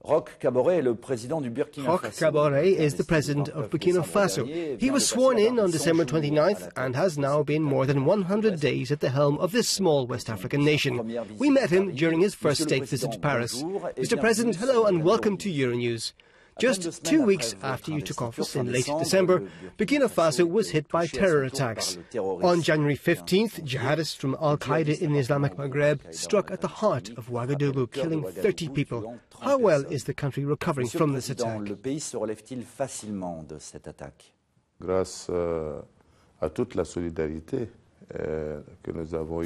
Roch Kaboré is the president of Burkina Faso. He was sworn in on December 29th and has now been more than 100 days at the helm of this small West African nation. We met him during his first state visit to Paris. Mr. President, hello and welcome to Euronews. Just 2 weeks after you took office in late December, Burkina Faso was hit by terror attacks. On January 15th, jihadists from Al-Qaeda in the Islamic Maghreb struck at the heart of Ouagadougou, killing 30 people. How well is the country recovering from this attack?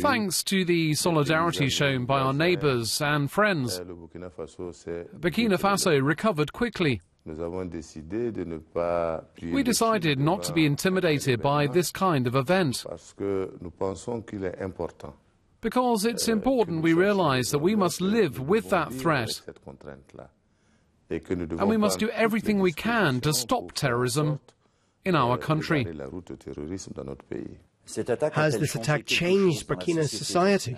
Thanks to the solidarity shown by our neighbours and friends, Burkina Faso recovered quickly. We decided not to be intimidated by this kind of event, because it's important we realise that we must live with that threat, and we must do everything we can to stop terrorism in our country. Has this attack changed Burkina's society?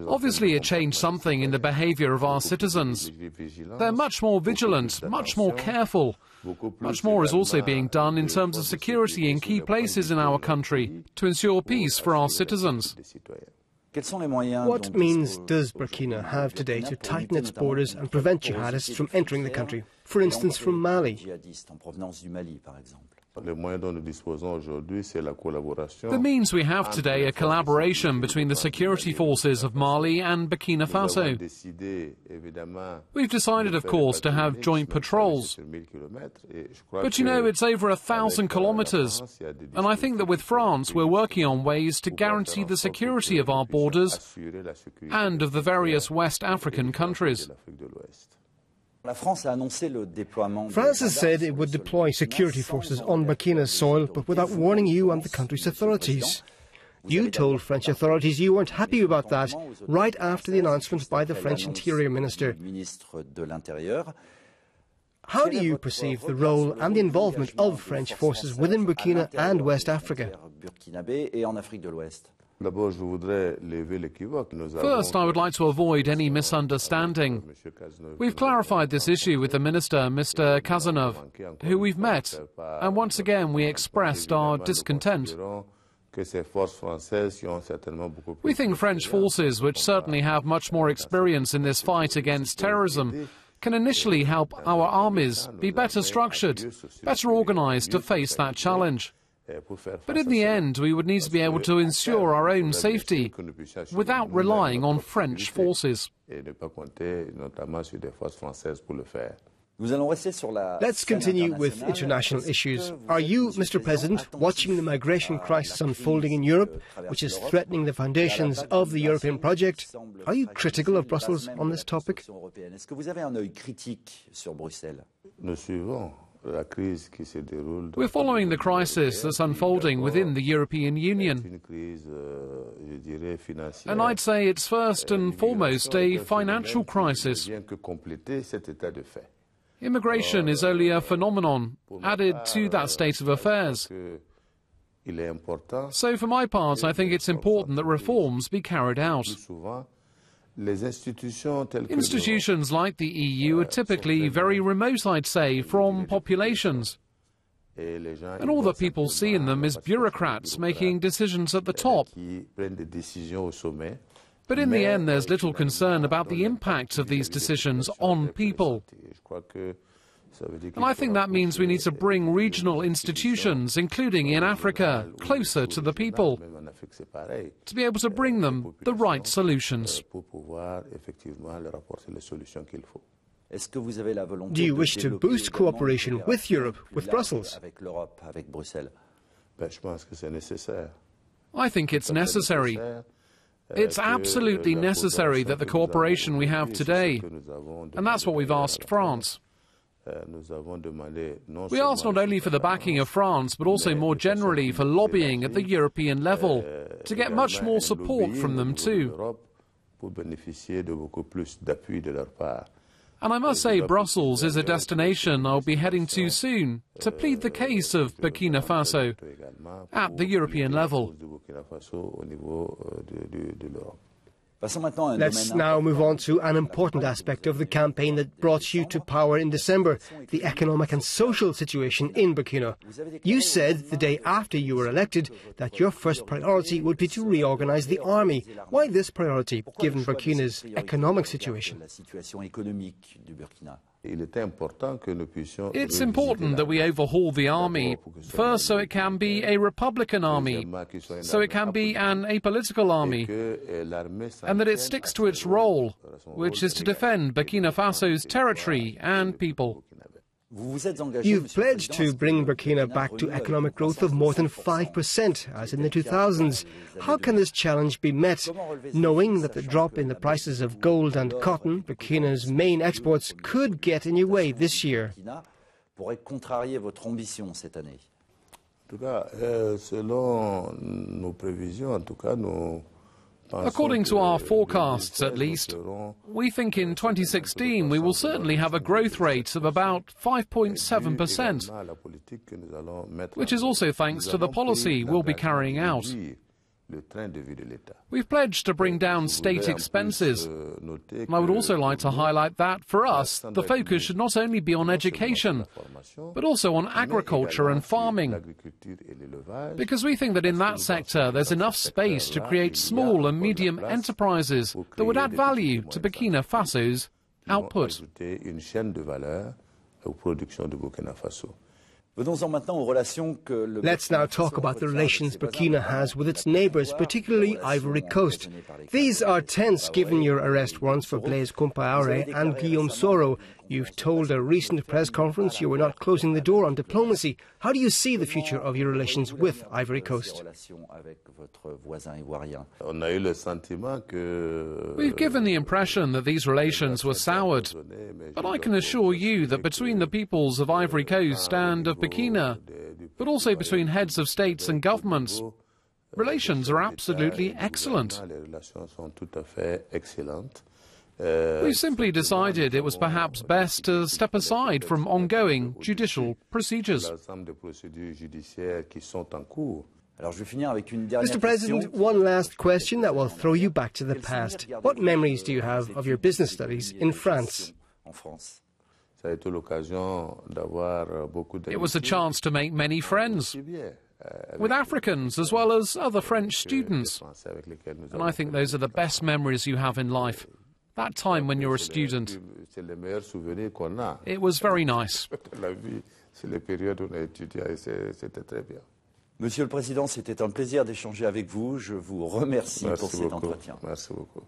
Obviously, it changed something in the behaviour of our citizens. They're much more vigilant, much more careful. Much more is also being done in terms of security in key places in our country to ensure peace for our citizens. What means does Burkina have today to tighten its borders and prevent jihadists from entering the country, for instance from Mali? The means we have today are collaboration between the security forces of Mali and Burkina Faso. We've decided, of course, to have joint patrols. But you know, it's over 1,000 kilometres, and I think that with France we're working on ways to guarantee the security of our borders and of the various West African countries. France has said it would deploy security forces on Burkina's soil, but without warning you and the country's authorities. You told French authorities you weren't happy about that right after the announcement by the French Interior Minister. How do you perceive the role and the involvement of French forces within Burkina and West Africa? First, I would like to avoid any misunderstanding. We've clarified this issue with the Minister, Mr. Cazeneuve, who we've met, and once again we expressed our discontent. We think French forces, which certainly have much more experience in this fight against terrorism, can initially help our armies be better structured, better organised to face that challenge. But in the end, we would need to be able to ensure our own safety without relying on French forces. Let's continue with international issues. Are you, Mr. President, watching the migration crisis unfolding in Europe, which is threatening the foundations of the European project? Are you critical of Brussels on this topic? We're following the crisis that's unfolding within the European Union. And I'd say it's first and foremost a financial crisis. Immigration is only a phenomenon added to that state of affairs. So for my part, I think it's important that reforms be carried out. Institutions like the EU are typically very remote, I'd say, from populations. And all that people see in them is bureaucrats making decisions at the top. But in the end, there's little concern about the impact of these decisions on people. And I think that means we need to bring regional institutions, including in Africa, closer to the people, to be able to bring them the right solutions. Do you wish to boost cooperation with Europe, with Brussels? I think it's necessary. It's absolutely necessary that the cooperation we have today, and that's what we've asked France. We asked not only for the backing of France, but also more generally for lobbying at the European level, to get much more support from them too. And I must say Brussels is a destination I'll be heading to soon to plead the case of Burkina Faso at the European level. Let's now move on to an important aspect of the campaign that brought you to power in December, the economic and social situation in Burkina. You said the day after you were elected that your first priority would be to reorganize the army. Why this priority, given Burkina's economic situation? It's important that we overhaul the army, first so it can be a republican army, so it can be an apolitical army, and that it sticks to its role, which is to defend Burkina Faso's territory and people. You've pledged to bring Burkina back to economic growth of more than 5%, as in the 2000s. How can this challenge be met, knowing that the drop in the prices of gold and cotton, Burkina's main exports, could get in your way this year? According to our forecasts, at least, we think in 2016 we will certainly have a growth rate of about 5.7%, which is also thanks to the policy we'll be carrying out. We've pledged to bring down state expenses, and I would also like to highlight that, for us, the focus should not only be on education, but also on agriculture and farming, because we think that in that sector there's enough space to create small and medium enterprises that would add value to Burkina Faso's output. Let's now talk about the relations Burkina has with its neighbours, particularly Ivory Coast. These are tense given your arrest warrants for Blaise Compaoré and Guillaume Soro. You've told a recent press conference you were not closing the door on diplomacy. How do you see the future of your relations with Ivory Coast? We've given the impression that these relations were soured, but I can assure you that between the peoples of Ivory Coast and of Burkina, but also between heads of states and governments, relations are absolutely excellent. We simply decided it was perhaps best to step aside from ongoing judicial procedures. Mr. President, one last question that will throw you back to the past. What memories do you have of your business studies in France? It was a chance to make many friends, with Africans as well as other French students. And I think those are the best memories you have in life. That time when you're a student. It was very nice. Monsieur le Président, c'était un plaisir d'échanger avec vous. Je vous remercie pour cet entretien. Merci beaucoup.